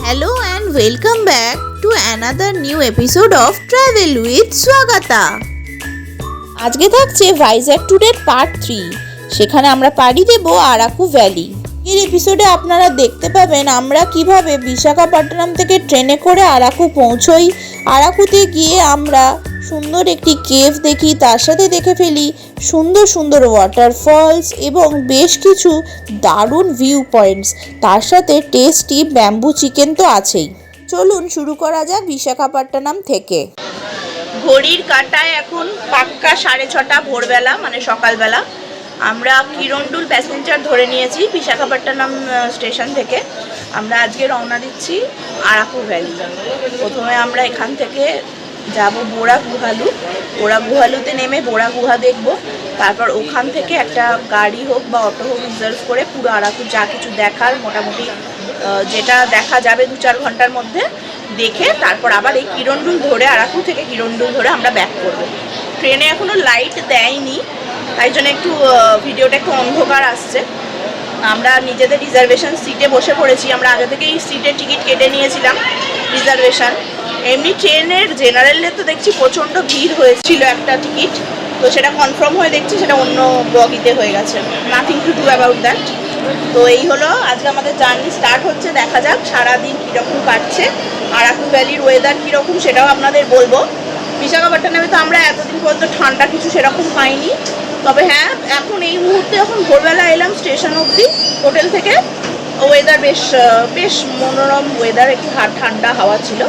Hello and welcome back to another new episode of Travel with Swagata. আজকে থাকছে ভাইজ্যাক ট্যুরের part 3। সেখানে আমরা পাড়ি দেব আরাকু ভ্যালি। এর এপিসোডে আপনারা দেখতে পাবেন আমরা কিভাবে বিশাখাপট্টনম থেকে ট্রেনে করে আরাকু পৌঁছই। আরাকুতে গিয়ে আমরা সুন্দর একটি কেভ দেখি, তার সাথে দেখে ফেলি সুন্দর সুন্দর ওয়াটারফলস এবং বেশ কিছু দারুণ ভিউ পয়েন্টস, তার সাথে টেস্টি ব্যাম্বু চিকেন তো আছেই। চলুন শুরু করা যাক বিশাখাপট্টনম থেকে। ঘড়ির কাঁটায় এখন পাক্কা 6:30 ভোরবেলা, মানে সকালবেলা। আমরা কিরণডুল প্যাসেঞ্জার ধরে নিয়েছি বিশাখাপট্টনম স্টেশন থেকে। আমরা আজকে রওনা দিচ্ছি আরাকু ভ্যালি। প্রথমে আমরা এখান থেকে যাব বোরা গুহালু। বোরা গুহালুতে নেমে বোরা গুহা দেখব, তারপর ওখান থেকে একটা গাড়ি হোক বা অটো হোক রিজার্ভ করে পুরো আরাকু যা কিছু দেখার মোটামুটি যেটা দেখা যাবে 2-4 ঘন্টার মধ্যে দেখে তারপর আবার এই কিরণডুল ধরে, আরাকু থেকে কিরণডুল ধরে আমরা ব্যাক করব। ট্রেনে এখনও লাইট দেয়নি, তাই জন্য একটু ভিডিওটা একটু অন্ধকার আসছে। আমরা নিজেদের রিজার্ভেশন সিটে বসে পড়েছি। আমরা আগে থেকেই সিটের টিকিট কেটে নিয়েছিলাম রিজার্ভেশন। এমনি ট্রেনের জেনারেলে তো দেখছি প্রচণ্ড ভিড় হয়েছিল একটা টিকিট, তো সেটা কনফার্ম হয়ে দেখছি সেটা অন্য বগিতে হয়ে গেছে। Nothing to do about that. তো এই হলো আজকে আমাদের জার্নি স্টার্ট হচ্ছে। দেখা যাক সারাদিন কীরকম কাটছে, আরাকু ভ্যালির ওয়েদার কীরকম সেটাও আপনাদের বলবো। বিশাখাপট্টনমে তো আমরা এতদিন পর্যন্ত ঠান্ডা কিছু সেরকম পাইনি, তবে হ্যাঁ এখন এই মুহূর্তে এখন ভোরবেলা এলাম স্টেশন অবধি হোটেল থেকে। ওয়েদার বেশ মনোরম ওয়েদার, একটু ঠান্ডা হাওয়া ছিল।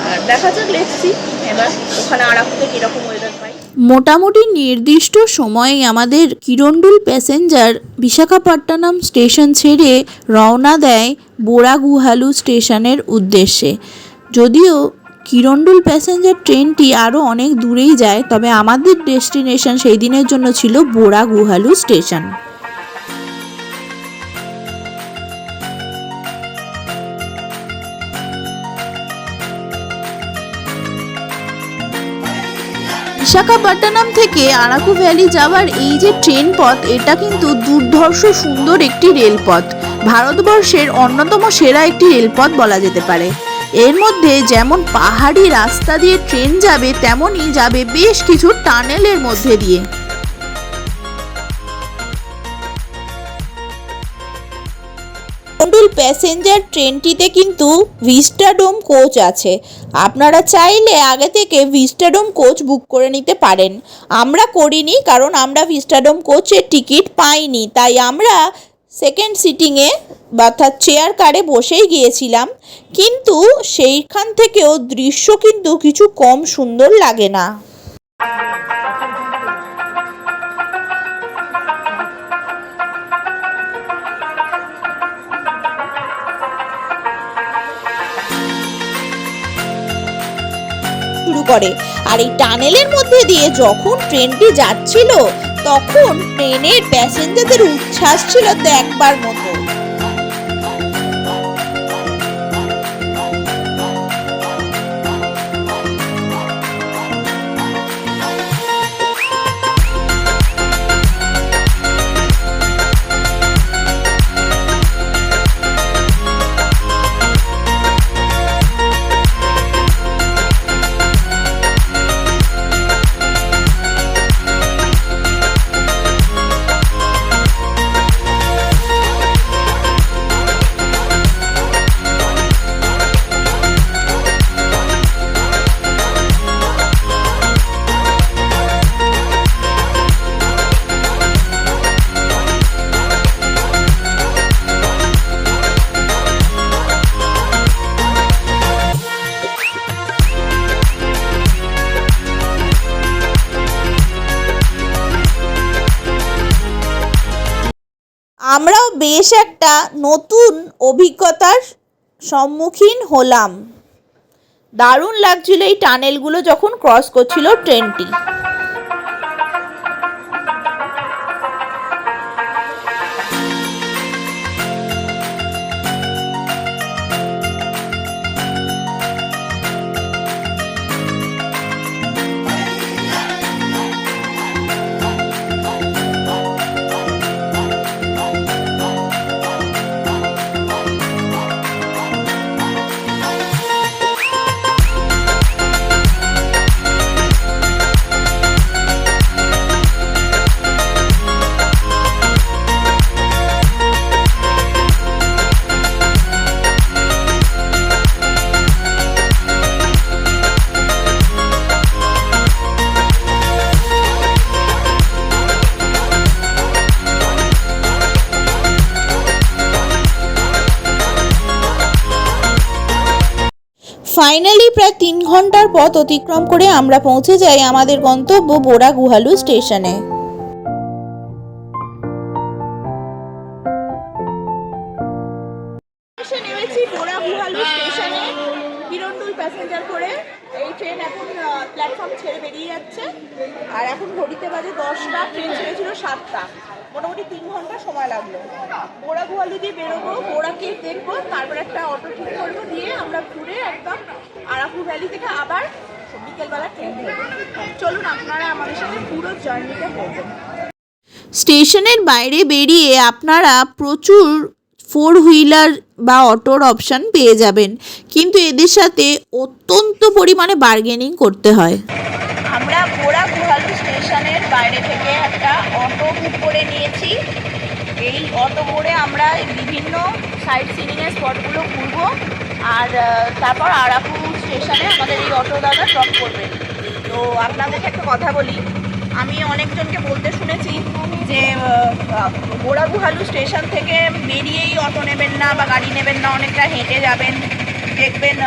আর দেখা যাক, লেটসি এবার ওখানে আরাকুতে কীরকম ওয়েদার পাই। মোটামুটি নির্দিষ্ট সময়ে আমাদের কিরণডুল প্যাসেঞ্জার বিশাখাপট্টনম স্টেশন ছেড়ে রওনা দেয় বোরা গুহালু স্টেশনের উদ্দেশ্যে। যদিও কিরণডুল প্যাসেঞ্জার ট্রেনটি আরও অনেক দূরেই যায়, তবে আমাদের ডেস্টিনেশন সেই দিনের জন্য ছিল বোরা গুহালু স্টেশন। বিশাখাপট্টনম থেকে আরাকু ভ্যালি যাওয়ার এই যে ট্রেন পথ, এটা কিন্তু দুর্ধর্ষ সুন্দর একটি রেলপথ। ভারতবর্ষের অন্যতম সেরা একটি রেলপথ বলা যেতে পারে। এর মধ্যে যেমন পাহাড়ি রাস্তা দিয়ে ট্রেন যাবে, তেমনই যাবে বেশ কিছু টানেলের মধ্যে দিয়ে। কিরণডুল প্যাসেঞ্জার ট্রেনটিতে কিন্তু ভিস্টাডোম কোচ আছে। আপনারা চাইলে আগে থেকে ভিস্টাডোম কোচ বুক করে নিতে পারেন। আমরা করিনি, কারণ আমরা ভিস্টাডোম কোচের টিকিট পাইনি, তাই আমরা সেকেন্ড সিটিংয়ে অর্থাৎ চেয়ার কারে বসেই গিয়েছিলাম। কিন্তু সেইখান থেকেও দৃশ্য কিন্তু কিছু কম সুন্দর লাগে না। শুরু করে আর এই টানেলের মধ্যে দিয়ে যখন ট্রেনটি যাচ্ছিল, তখন ট্রেনের প্যাসেঞ্জারদের উচ্ছ্বাস ছিল দেখবার মতো। আমরাও বেশ একটা নতুন অভিজ্ঞতার সম্মুখীন হলাম। দারুণ লাগছিল এই টানেলগুলো যখন ক্রস করছিল ট্রেনটি। ফাইনালি প্রায় 3 ঘন্টার পথ অতিক্রম করে আমরা পৌঁছে যাই আমাদের গন্তব্য বোরাগুহালু স্টেশনে। নেমেছি বোরাগুহালু স্টেশনে কিরণডুল প্যাসেঞ্জার করে। এই ট্রেন এখন প্ল্যাটফর্ম ছেড়ে বেরিয়ে যাচ্ছে, আর এখন ঘড়িতে বাজে 10টা, ট্রেন ছেড়েছিল 7টা, মোটামুটি 3 ঘন্টা সময় লাগলো। বোরাগুহালু দিয়ে বেরোবো, বোরা কেভ দেখবো, তারপর একটা অটো ঠিক করবো, দিয়ে আমরা ঘুরে একদম আরাকু ভ্যালি থেকে আবার বিকেলবেলা ট্রেন ধরবো। চলুন আপনারা আমাদের সাথে পুরো জার্নিটা করবেন। স্টেশনের বাইরে বেরিয়ে আপনারা প্রচুর 4 হুইলার বা অটোর অপশান পেয়ে যাবেন, কিন্তু এদের সাথে অত্যন্ত পরিমাণে বার্গেনিং করতে হয়। আমরা বোরাগুহালু স্টেশনের বাইরে থেকে একটা অটো বুক করে নিয়েছি। এই অটো করে আমরা বিভিন্ন সাইট সিনিংয়ের স্পটগুলো ঘুরবো, আর তারপর আরাকু স্টেশনে আমাদের এই অটো দাদা ড্রপ করবেন। তো আপনাদেরকে একটা কথা বলি, আমি অনেকজনকে বলতে শুনেছি যে বোরাগুহালু স্টেশন থেকে বেরিয়েই অটো নেবেন না বা গাড়ি নেবেন না, অনেকটা হেঁটে যাবেন, দেখবেন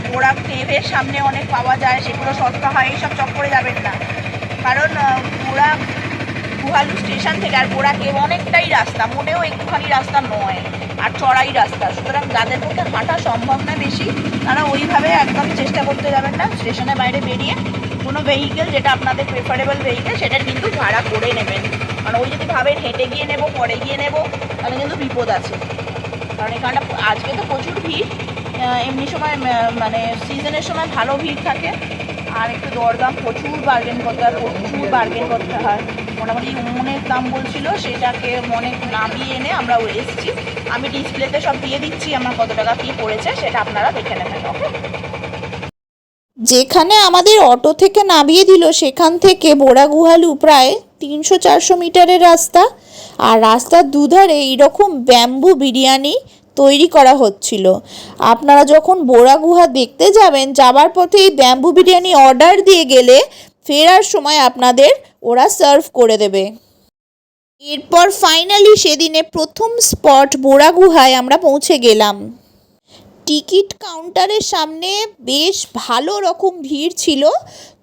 বোরা কেভের সামনে অনেক পাওয়া যায়, সেগুলো সস্তা হয়, এইসব চক্করে যাবেন না। কারণ বোরাগুহালু স্টেশন থেকে আর বোরা কেভ অনেকটাই রাস্তা, মোটেও একটুখানি রাস্তা নয়, আর চড়াই রাস্তা। সুতরাং যাদের পক্ষে হাঁটা সম্ভব না বেশি, তারা ওইভাবে একদম চেষ্টা করতে যাবেন না। স্টেশনের বাইরে বেরিয়ে কোনো ভেহিকেল, যেটা আপনাদের প্রেফারেবল ভেহিকেল, সেটা কিন্তু ভাড়া করে নেবেন। কারণ ওই যদি ভাবেন হেঁটে গিয়ে নেবো, পরে গিয়ে নেবো, তাহলে কিন্তু বিপদ আছে। কারণ এখানটা আজকে তো প্রচুর ভিড়, এমনি সময় মানে সিজনের সময় ভালো ভিড় থাকে, আর একটু দরদাম প্রচুর বার্গেন করতে হয়। মোটামুটি অনেক দাম বলছিল, সেটাকে অনেক নামিয়ে এনে আমরা এসেছি। আমি ডিসপ্লেতে সব দিয়ে দিচ্ছি আমার কত টাকা কী পড়েছে, সেটা আপনারা দেখে নেবেন। ওকে, যেখানে আমাদের অটো থেকে নামিয়ে দিল সেখান থেকে বোরাগুহালু প্রায় 300-400 মিটারের রাস্তা, আর রাস্তার দুধারে এইরকম ব্যাম্বু বিরিয়ানি তৈরি করা হচ্ছিল। আপনারা যখন বোরাগুহা দেখতে যাবেন, যাবার পথে এই ব্যাম্বু বিরিয়ানি অর্ডার দিয়ে গেলে ফেরার সময় আপনাদের ওরা সার্ভ করে দেবে। এরপর ফাইনালি সেদিনে প্রথম স্পট বোরাগুহায় আমরা পৌঁছে গেলাম। টিকিট কাউন্টারের সামনে বেশ ভালো রকম ভিড় ছিল,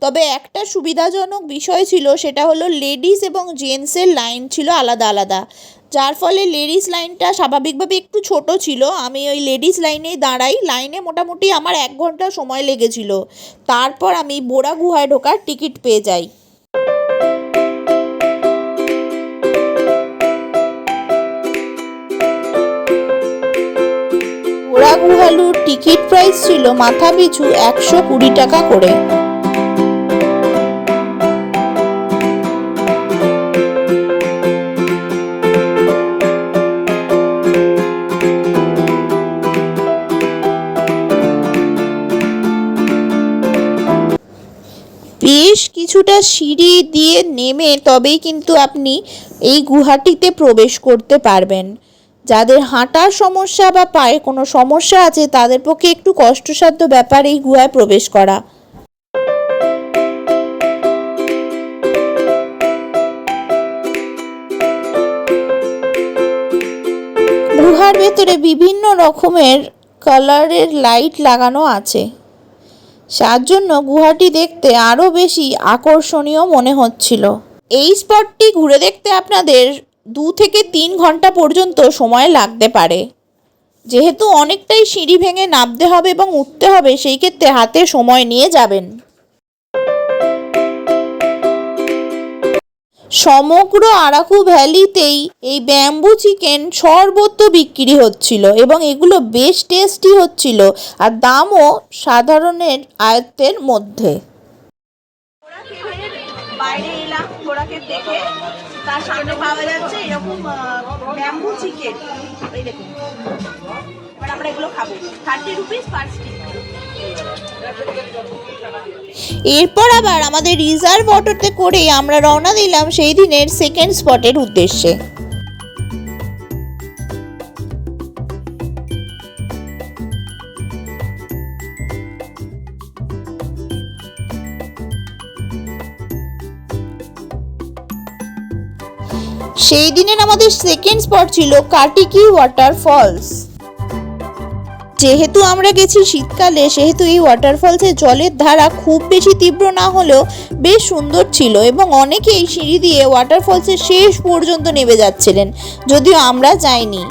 তবে একটা সুবিধাজনক বিষয় ছিল, সেটা হলো লেডিস এবং জেন্টসের লাইন ছিল আলাদা আলাদা, যার ফলে লেডিস লাইনটা স্বাভাবিকভাবে একটু ছোট ছিল। আমি ওই লেডিস লাইনেই দাঁড়াই, লাইনে মোটামুটি আমার 1 ঘন্টা সময় লেগেছিল। তারপর আমি বোরাগুহায় ঢোকার টিকিট পেয়ে যাই। বোরাগুহালুর টিকিট প্রাইস ছিল মাথা পিছু 120 টাকা করে। বেশ কিছুটা সিঁড়ি দিয়ে নেমে তবেই কিন্তু আপনি এই গুহাটিতে প্রবেশ করতে পারবেন। যাদের হাঁটার সমস্যা বা পায়ে কোনো সমস্যা আছে, তাদের পক্ষে একটু কষ্টসাধ্য ব্যাপার এই গুহায় প্রবেশ করা। গুহার ভেতরে বিভিন্ন রকমের কালারের লাইট লাগানো আছে, যার জন্য গুহাটি দেখতে আরও বেশি আকর্ষণীয় মনে হচ্ছিল। এই স্পটটি ঘুরে দেখতে আপনাদের 2 থেকে 3 ঘন্টা পর্যন্ত সময় লাগতে পারে। যেহেতু অনেকটাই সিঁড়ি ভেঙে নামতে হবে এবং উঠতে হবে, সেই ক্ষেত্রে হাতে সময় নিয়ে যাবেন। সমগ্র আরাকু ভ্যালিতেই এই ব্যাম্বু চিকেন সর্বত্র বিক্রি হচ্ছিল এবং এগুলো বেশ টেস্টি হচ্ছিল, আর দামও সাধারণের আয়ত্তের মধ্যে। বাইরে এলাম ঘোড়াকে দেখে, তার সামনে পাওয়া যাচ্ছে এরকম ব্যাম্বু চিকেন, এই দেখুন। এবার আমরা এগুলো খাবো, 30 রুপিস পার স্টিক। এরপর আবার আমাদের রিজার্ভ অটোতে করে আমরা রওনা দিলাম সেই দিনের সেকেন্ড স্পটের উদ্দেশ্যে। সেই দিনের আমাদের সেকেন্ড স্পট ছিল কাটিকি ওয়াটারফলস। যেহেতু আমরা গেছি শীতকালে, সেহেতু এই ওয়াটারফলসের জলের ধারা খুব বেশি তীব্র না হলেও বেশ সুন্দর ছিল এবং অনেকেই সিঁড়ি দিয়ে ওয়াটারফলসের শেষ পর্যন্ত নেমে যাচ্ছিলেন, যদিও আমরা যাইনি।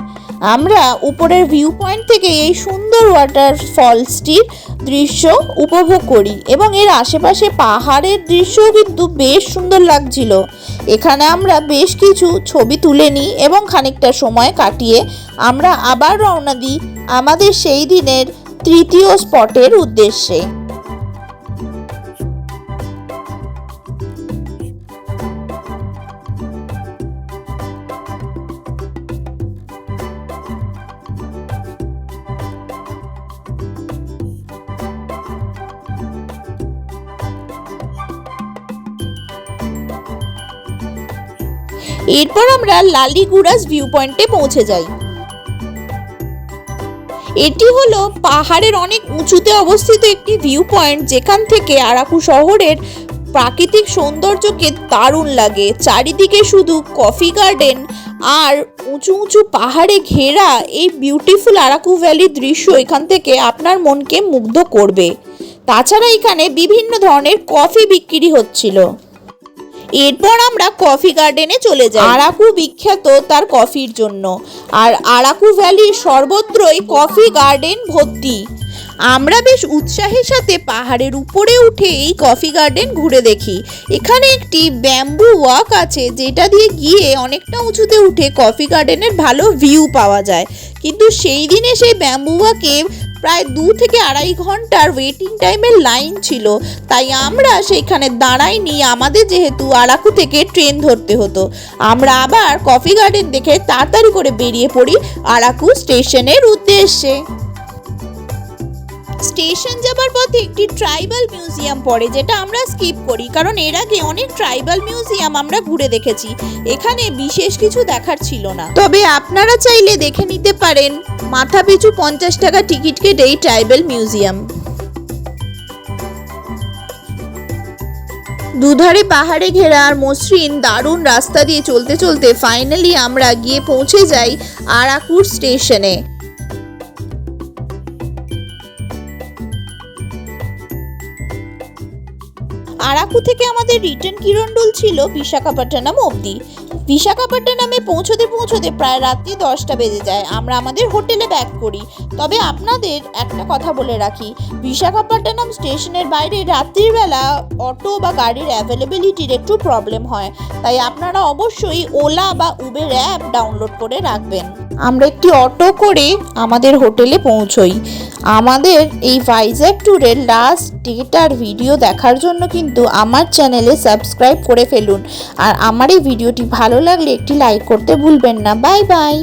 আমরা উপরের ভিউ পয়েন্ট থেকে এই সুন্দর ওয়াটারফলসটির দৃশ্য উপভোগ করি এবং এর আশেপাশে পাহাড়ের দৃশ্যও কিন্তু বেশ সুন্দর লাগছিল। এখানে আমরা বেশ কিছু ছবি তুলে নিই এবং খানিকটা সময় কাটিয়ে আমরা আবার রওনা দিই আমাদের সেই দিনের তৃতীয় স্পটের উদ্দেশ্যে। এরপর আমরা লালিগুড়াস ভিউ পয়েন্টে পৌঁছে যাই। এটি হলো পাহাড়ের অনেক উঁচুতে অবস্থিত একটি ভিউ পয়েন্ট, যেখান থেকে আরাকু শহরের প্রাকৃতিক সৌন্দর্যকে দারুণ লাগে। চারিদিকে শুধু কফি গার্ডেন আর উঁচু উঁচু পাহাড়ে ঘেরা এই বিউটিফুল আরাকু ভ্যালির দৃশ্য এখান থেকে আপনার মনকে মুগ্ধ করবে। তাছাড়া এখানে বিভিন্ন ধরনের কফি বিক্রি হচ্ছিল। এরপর আমরা কফি গার্ডেনে চলে যাই। আরাকু বিখ্যাত তার কফির জন্য, আর আরাকু ভ্যালির সর্বত্রই কফি গার্ডেন ভর্তি। আমরা বেশ উৎসাহের সাথে পাহাড়ের উপরে উঠে এই কফি গার্ডেন ঘুরে দেখি। এখানে একটি ব্যাম্বু ওয়াক আছে, যেটা দিয়ে গিয়ে অনেকটা উঁচুতে উঠে কফি গার্ডেনের ভালো ভিউ পাওয়া যায়। কিন্তু সেই দিনে সেই ব্যাম্বু ওয়াকে প্রায় 2 থেকে 2.5 ঘন্টার ওয়েটিং টাইমের লাইন ছিল, তাই আমরা সেইখানে দাঁড়াইনি। আমাদের যেহেতু আরাকু থেকে ট্রেন ধরতে হতো, আমরা আবার কফি গার্ডেন দেখে তাড়াতাড়ি করে বেরিয়ে পড়ি আরাকু স্টেশনের উদ্দেশ্যে। স্টেশন যাবার পথে একটি ট্রাইবাল মিউজিয়াম পড়ে, যেটা আমরা স্কিপ করি, কারণ এর আগে অনেক ট্রাইবাল মিউজিয়াম আমরা ঘুরে দেখেছি। এখানে বিশেষ কিছু দেখার ছিল না, তবে আপনারা চাইলে দেখে নিতে পারেন মাথাপিছু 50 টাকা টিকিট কেটে এই ট্রাইবাল মিউজিয়াম। দুধারে পাহাড়ে ঘেরা আর মসৃণ দারুণ রাস্তা দিয়ে চলতে চলতে ফাইনালি আমরা গিয়ে পৌঁছে যাই আরাকুর স্টেশনে। আরাকু থেকে আমাদের রিটার্ন কিরণডুল ছিল বিশাখাপট্টনম অবধি। বিশাখাপট্টনমে পৌঁছতে পৌঁছতে প্রায় রাত্রি 10টা বেজে যায়। আমরা আমাদের হোটেলে ব্যাক করি। তবে আপনাদের একটা কথা বলে রাখি, বিশাখাপট্টনম স্টেশনের বাইরে রাত্রিবেলা অটো বা গাড়ির অ্যাভেলেবিলিটির একটু প্রবলেম হয়, তাই আপনারা অবশ্যই ওলা বা উবের অ্যাপ ডাউনলোড করে রাখবেন। আমরা একটি অটো করে আমাদের হোটেলে পৌঁছই। আমাদের এই ভাইজ্যাক ট্যুরের লাস্ট ডেটার ভিডিও দেখার জন্য কিন্তু আমার চ্যানেলে সাবস্ক্রাইব করে ফেলুন, আর আমার এই ভিডিওটি ভালো লাগলে একটি লাইক করতে ভুলবেন না। Bye bye.